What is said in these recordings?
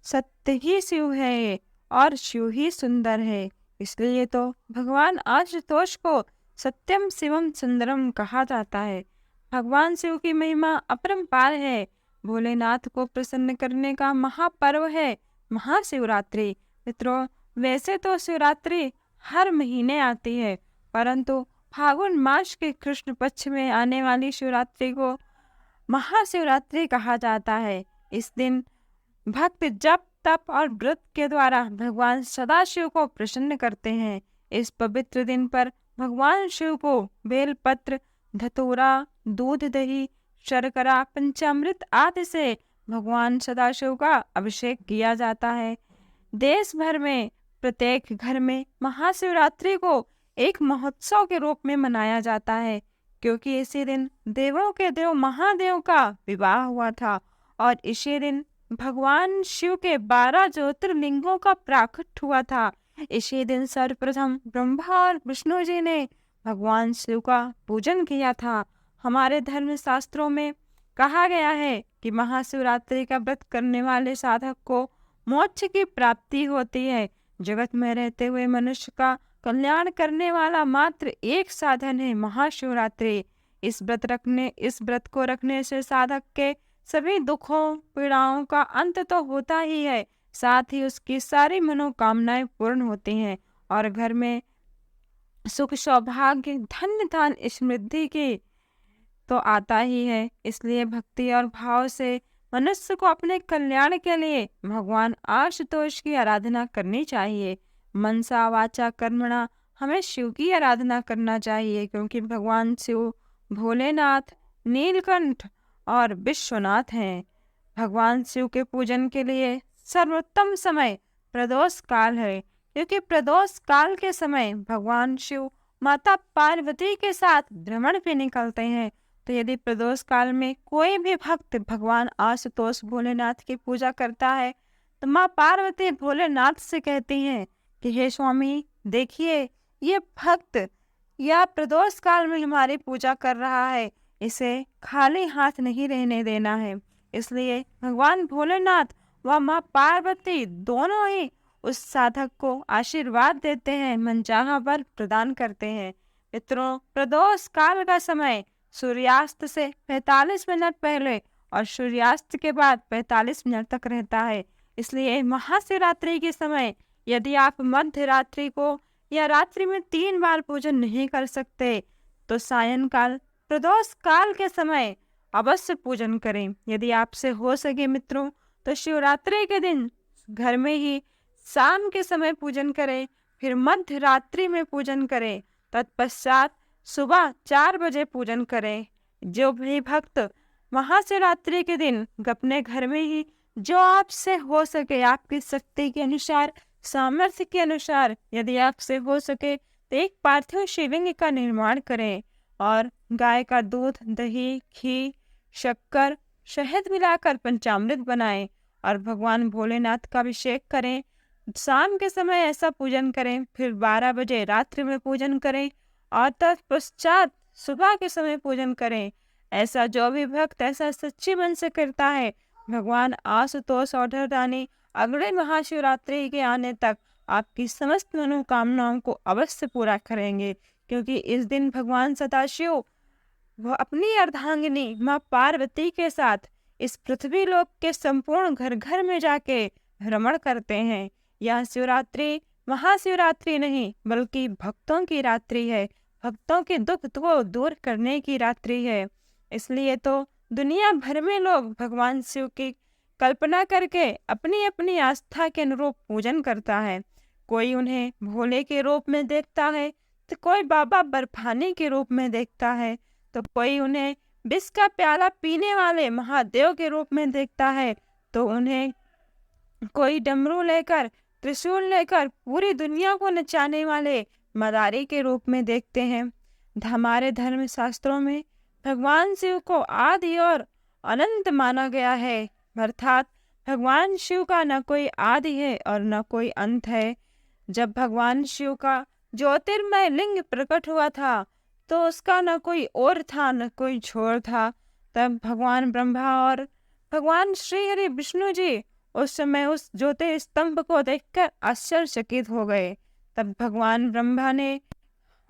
सत्य ही शिव है और शिव ही सुंदर है। इसलिए तो भगवान आशुतोष को सत्यम शिवम सुंदरम कहा जाता है। भगवान शिव की महिमा अपरंपार है। भोलेनाथ को प्रसन्न करने का महापर्व है महाशिवरात्रि। मित्रों, वैसे तो शिवरात्रि हर महीने आती है, परंतु फागुन मास के कृष्ण पक्ष में आने वाली शिवरात्रि को महाशिवरात्रि कहा जाता है। इस दिन भक्त जप तप और व्रत के द्वारा भगवान सदाशिव को प्रसन्न करते हैं। इस पवित्र दिन पर भगवान शिव को बेलपत्र, धतूरा, दूध, दही, शर्करा, पंचामृत आदि से भगवान सदाशिव का अभिषेक किया जाता है। देश भर में प्रत्येक घर में महाशिवरात्रि को एक महोत्सव के रूप में मनाया जाता है, क्योंकि इसी दिन देवों के देव महादेव का विवाह हुआ था और इसी दिन भगवान शिव के 12 ज्योतिर्लिंगों का प्राकट हुआ था। इसी दिन सर्वप्रथम ब्रह्मा और विष्णु जी ने भगवान शिव का पूजन किया था। हमारे धर्म शास्त्रों में कहा गया है कि महाशिवरात्रि का व्रत करने वाले साधक को मोक्ष की प्राप्ति होती है। जगत में रहते हुए मनुष्य का कल्याण करने वाला मात्र एक साधन है महाशिवरात्रि। इस व्रत को रखने से साधक के सभी दुखों पीड़ाओं का अंत तो होता ही है, साथ ही उसकी सारी मनोकामनाएं पूर्ण होती हैं और घर में सुख, सौभाग्य, धन धान, समृद्धि की तो आता ही है। इसलिए भक्ति और भाव से मनुष्य को अपने कल्याण के लिए भगवान आशुतोष की आराधना करनी चाहिए। मनसा वाचा कर्मणा हमें शिव की आराधना करना चाहिए, क्योंकि भगवान शिव भोलेनाथ, नीलकंठ और विश्वनाथ हैं। भगवान शिव के पूजन के लिए सर्वोत्तम समय प्रदोष काल है, क्योंकि प्रदोष काल के समय भगवान शिव माता पार्वती के साथ भ्रमण पे निकलते हैं। तो यदि प्रदोष काल में कोई भी भक्त भगवान आशुतोष भोलेनाथ की पूजा करता है, तो माँ पार्वती भोलेनाथ से कहती हैं कि हे स्वामी, देखिए ये भक्त या प्रदोष काल में हमारी पूजा कर रहा है, इसे खाली हाथ नहीं रहने देना है। इसलिए भगवान भोलेनाथ व माँ पार्वती दोनों ही उस साधक को आशीर्वाद देते हैं, मनचाहा वर प्रदान करते हैं। मित्रों, प्रदोष काल का समय सूर्यास्त से 45 मिनट पहले और सूर्यास्त के बाद 45 मिनट तक रहता है। इसलिए महाशिवरात्रि के समय यदि आप मध्य रात्रि को या रात्रि में 3 बार पूजन नहीं कर सकते, तो सायंकाल प्रदोष काल के समय अवश्य पूजन करें। यदि आपसे हो सके मित्रों, तो शिवरात्रि के दिन घर में ही शाम के समय पूजन करें, फिर मध्य रात्रि में पूजन करें, तत्पश्चात सुबह 4 बजे पूजन करें। जो भी भक्त महाशिवरात्रि के दिन अपने घर में ही जो आपसे हो सके, आपकी शक्ति के अनुसार, सामर्थ्य के अनुसार, यदि आपसे हो सके तो एक पार्थिव शिवलिंग का निर्माण करें और गाय का दूध, दही, घी, शक्कर, शहद मिलाकर पंचामृत बनाएं और भगवान भोलेनाथ का अभिषेक करें। शाम के समय ऐसा पूजन करें, फिर 12 बजे रात्रि में पूजन करें और तत्पश्चात सुबह के समय पूजन करें। ऐसा जो भी भक्त ऐसा सच्ची मन से करता है, भगवान आशुतोष औढ़रदानी अगले महाशिवरात्रि के आने तक आपकी समस्त मनोकामनाओं को अवश्य पूरा करेंगे, क्योंकि इस दिन भगवान सदाशिव वह अपनी अर्धांगिनी माँ पार्वती के साथ इस पृथ्वी लोक के संपूर्ण घर घर में जाके भ्रमण करते हैं। यह शिवरात्रि महाशिवरात्रि नहीं, बल्कि भक्तों की रात्रि है, भक्तों के दुख को दूर करने की रात्रि है। इसलिए तो दुनिया भर में लोग भगवान शिव की कल्पना करके अपनी अपनी आस्था के अनुरूप पूजन करता है। कोई उन्हें भोले के रूप में देखता है, तो कोई बाबा बर्फानी के रूप में देखता है, तो कोई उन्हें विष का प्याला पीने वाले महादेव के रूप में देखता है, तो उन्हें कोई डमरू लेकर, त्रिशूल लेकर पूरी दुनिया को नचाने वाले मदारी के रूप में देखते हैं। हमारे धर्म शास्त्रों में भगवान शिव को आदि और अनंत माना गया है, अर्थात भगवान शिव का न कोई आदि है और न कोई अंत है। जब भगवान शिव का ज्योतिर्मय लिंग प्रकट हुआ था, तो उसका न कोई ओर था न कोई छोर था। तब भगवान ब्रह्मा और भगवान श्री हरि विष्णु जी उस समय उस ज्योति स्तंभ को देखकर आश्चर्यचकित हो गए। तब भगवान ब्रह्मा ने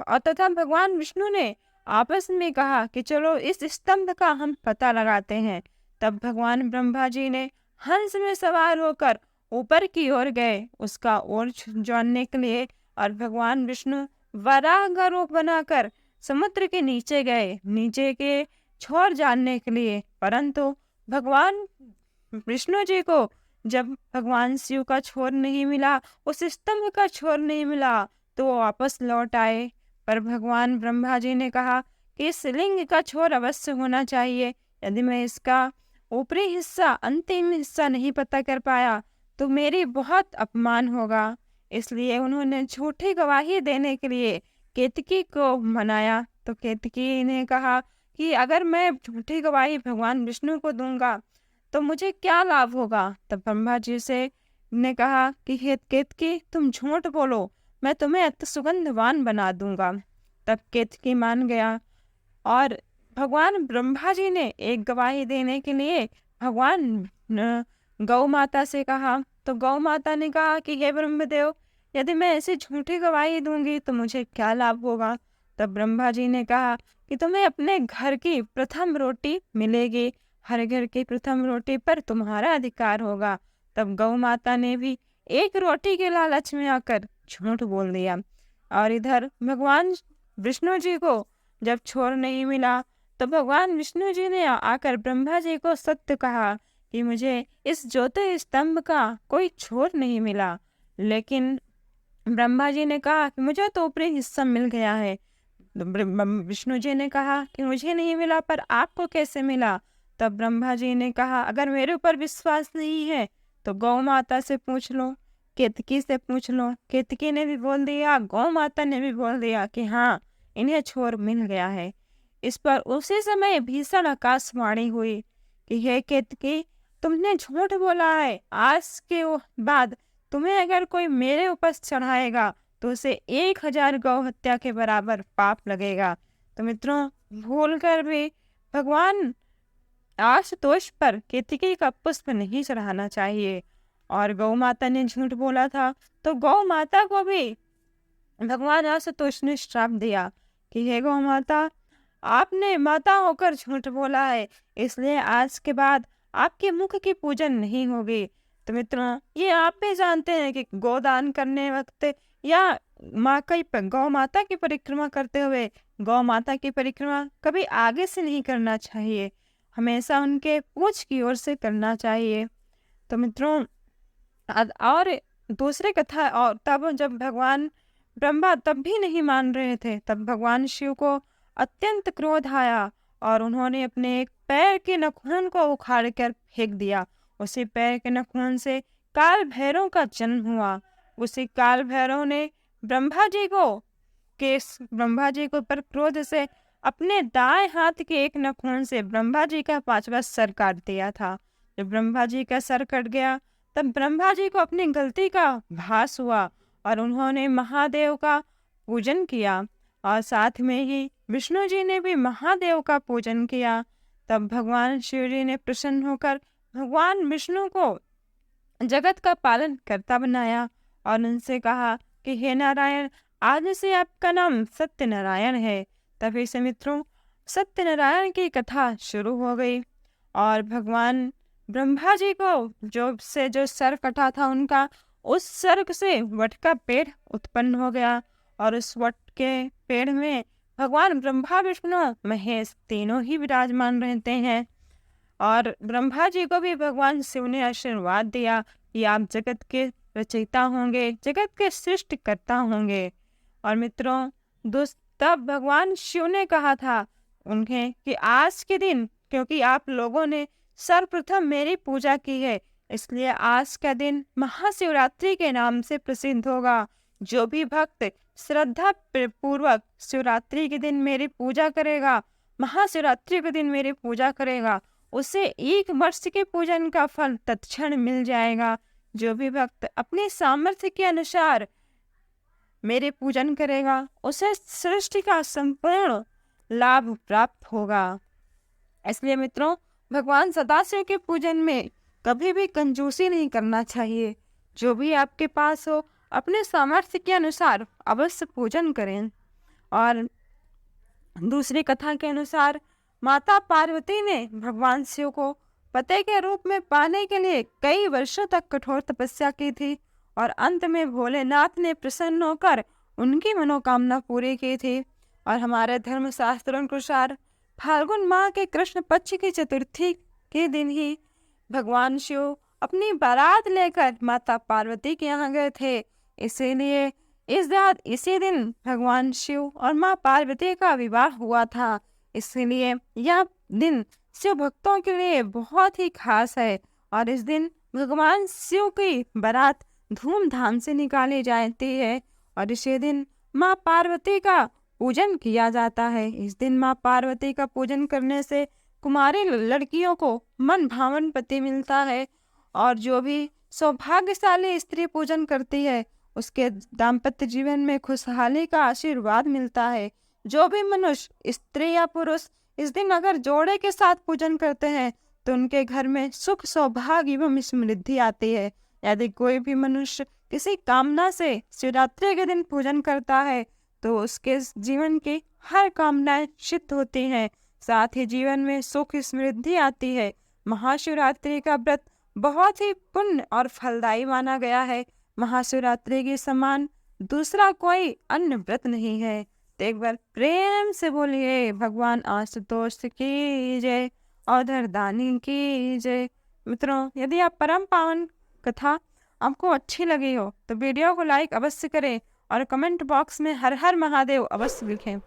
और तथा भगवान विष्णु ने आपस में कहा कि चलो इस स्तंभ का हम पता लगाते हैं। तब भगवान ब्रह्मा जी ने हंस में सवार होकर ऊपर की ओर गए उसका ओर जानने के लिए, और भगवान विष्णु वराह का रूप बनाकर समुद्र के नीचे गए नीचे के छोर जानने के लिए। परंतु भगवान विष्णु जी को जब भगवान शिव का छोर नहीं मिला, उस स्तंभ का छोर नहीं मिला, तो वो वापस लौट आए। पर भगवान ब्रह्मा जी ने कहा कि इस लिंग का छोर अवश्य होना चाहिए। यदि मैं इसका ऊपरी हिस्सा अंतिम हिस्सा नहीं पता कर पाया तो मेरी बहुत अपमान होगा। इसलिए उन्होंने झूठी गवाही देने के लिए केतकी को मनाया। तो केतकी ने कहा कि अगर मैं झूठी गवाही भगवान विष्णु को दूंगा तो मुझे क्या लाभ होगा। तब ब्रह्मा जी से ने कहा कि हे केतकी, तुम झूठ बोलो, मैं तुम्हें अति सुगंधवान बना दूंगा। तब केतकी मान गया और भगवान ब्रह्मा जी ने एक गवाही देने के लिए भगवान गौ माता से कहा। तो गौ माता ने कहा कि हे ब्रह्मदेव, यदि मैं ऐसी झूठी गवाही दूंगी तो मुझे क्या लाभ होगा। तब ब्रह्मा जी ने कहा कि तुम्हें अपने घर की प्रथम रोटी मिलेगी, हर घर की प्रथम रोटी पर तुम्हारा अधिकार होगा। तब गौ माता ने भी एक रोटी के लालच में आकर झूठ बोल दिया। और इधर भगवान विष्णु जी को जब छोर नहीं मिला तो भगवान विष्णु जी ने आकर ब्रह्मा जी को सत्य कहा कि मुझे इस ज्योति स्तंभ का कोई छोर नहीं मिला। लेकिन ब्रह्मा जी ने कहा कि मुझे तो ऊपरी हिस्सा मिल गया है। तो विष्णु जी ने कहा कि मुझे नहीं मिला, पर आपको कैसे मिला। तब ब्रह्मा जी ने कहा अगर मेरे ऊपर विश्वास नहीं है तो गौ माता से पूछ लो, केतकी से पूछ लो। केतकी ने भी बोल दिया, गौ माता ने भी बोल दिया कि हाँ, इन्हें छोर मिल गया है। इस पर उसी समय भीषण आकाशवाणी हुई कि हे केतकी, तुमने झूठ बोला है। आज के बाद तुम्हें अगर कोई मेरे ऊपर चढ़ाएगा तो उसे 1000 गौ हत्या के बराबर पाप लगेगा। तो मित्रों, भूल कर भी भगवान आशुतोष पर केतकी का पुष्प नहीं चढ़ाना चाहिए। और गौ माता ने झूठ बोला था तो गौ माता को भी भगवान आशुतोष ने श्राप दिया कि हे गौ माता, आपने माता होकर झूठ बोला है, इसलिए आज के बाद आपके मुख की पूजन नहीं होगी। तो मित्रों, ये आप भी जानते हैं कि गोदान करने वक्त या गौ माता की परिक्रमा करते हुए गौ माता की परिक्रमा कभी आगे से नहीं करना चाहिए, हमेशा उनके पूंछ की ओर से करना चाहिए। तो मित्रों, और दूसरी कथा, और तब जब भगवान ब्रह्मा तब भी नहीं मान रहे थे, तब भगवान शिव को अत्यंत क्रोध आया और उन्होंने अपने एक पैर के नाखून को उखाड़ कर फेंक दिया। उसी पैर के नाखून से काल भैरव का जन्म हुआ। उसी काल भैरव ने ब्रह्मा जी को पर क्रोध से अपने दाएं हाथ के एक नाखून से ब्रह्मा जी का 5वां सर काट दिया था। जब ब्रह्मा जी का सर कट गया तब ब्रह्मा जी को अपनी गलती का भास हुआ और उन्होंने महादेव का पूजन किया, और साथ में ही विष्णु जी ने भी महादेव का पूजन किया। तब भगवान शिव जी ने प्रसन्न होकर भगवान विष्णु को जगत का पालन करता बनाया और उनसे कहा कि हे नारायण, आज से आपका नाम सत्यनारायण है। तभी से मित्रों, सत्यनारायण की कथा शुरू हो गई और भगवान ब्रह्मा जी को जो सर कटा था उनका, उस सर से वट का पेड़ उत्पन्न हो गया और उस वट के पेड़ में भगवान ब्रह्मा विष्णु महेश तीनों ही विराजमान रहते हैं। और ब्रह्मा जी को भी भगवान शिव ने आशीर्वाद दिया कि आप जगत के रचयिता होंगे, जगत के सृष्टिकर्ता होंगे। और मित्रों, तब भगवान शिव ने कहा था उन्हें कि आज के दिन, क्योंकि आप लोगों ने सर्वप्रथम मेरी पूजा की है, इसलिए आज का दिन महाशिवरात्रि के नाम से प्रसिद्ध होगा। जो भी भक्त श्रद्धा पूर्वक शिवरात्रि के दिन मेरी पूजा करेगा, महाशिवरात्रि के दिन मेरी पूजा करेगा, उसे 1 वर्ष के पूजन का फल तत्क्षण मिल जाएगा। जो भी भक्त अपने सामर्थ्य के अनुसार मेरे पूजन करेगा, उसे सृष्टि का संपूर्ण लाभ प्राप्त होगा। इसलिए मित्रों, भगवान सदाशिव के पूजन में कभी भी कंजूसी नहीं करना चाहिए। जो भी आपके पास हो अपने सामर्थ्य के अनुसार अवश्य पूजन करें। और दूसरी कथा के अनुसार माता पार्वती ने भगवान शिव को पति के रूप में पाने के लिए कई वर्षों तक कठोर तपस्या की थी और अंत में भोलेनाथ ने प्रसन्न होकर उनकी मनोकामना पूरी की थी। और हमारे धर्म शास्त्रों के अनुसार फाल्गुन माह के कृष्ण पक्ष की चतुर्थी के दिन ही भगवान शिव अपनी बारात लेकर माता पार्वती के यहाँ गए थे। इसीलिए इसी दिन भगवान शिव और माँ पार्वती का विवाह हुआ था। इसलिए यह दिन शिव भक्तों के लिए बहुत ही खास है और इस दिन भगवान शिव की बारात धूमधाम से निकाली जाती है और इसी दिन माँ पार्वती का पूजन किया जाता है। इस दिन माँ पार्वती का पूजन करने से कुमारी लड़कियों को मन भावन पति मिलता है और जो भी सौभाग्यशाली स्त्री पूजन करती है उसके दाम्पत्य जीवन में खुशहाली का आशीर्वाद मिलता है। जो भी मनुष्य स्त्री या पुरुष इस दिन अगर जोड़े के साथ पूजन करते हैं तो उनके घर में सुख सौभाग्य एवं समृद्धि आती है। यदि कोई भी मनुष्य किसी कामना से शिवरात्रि के दिन पूजन करता है तो उसके जीवन की हर कामनाएं सिद्ध होती हैं, साथ ही जीवन में सुख समृद्धि आती है। महाशिवरात्रि का व्रत बहुत ही पुण्य और फलदायी माना गया है। महाशिवरात्रि के समान दूसरा कोई अन्य व्रत नहीं है। तो एक बार प्रेम से बोलिए भगवान आशुतोष की जय, औधर दानी की जय। मित्रों, यदि आप परम पावन कथा आपको अच्छी लगी हो तो वीडियो को लाइक अवश्य करें और कमेंट बॉक्स में हर हर महादेव अवश्य लिखें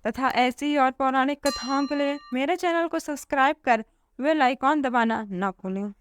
तथा ऐसी ही और पौराणिक कथाओं के लिए मेरे चैनल को सब्सक्राइब कर बेल आइकॉन दबाना ना भूलें।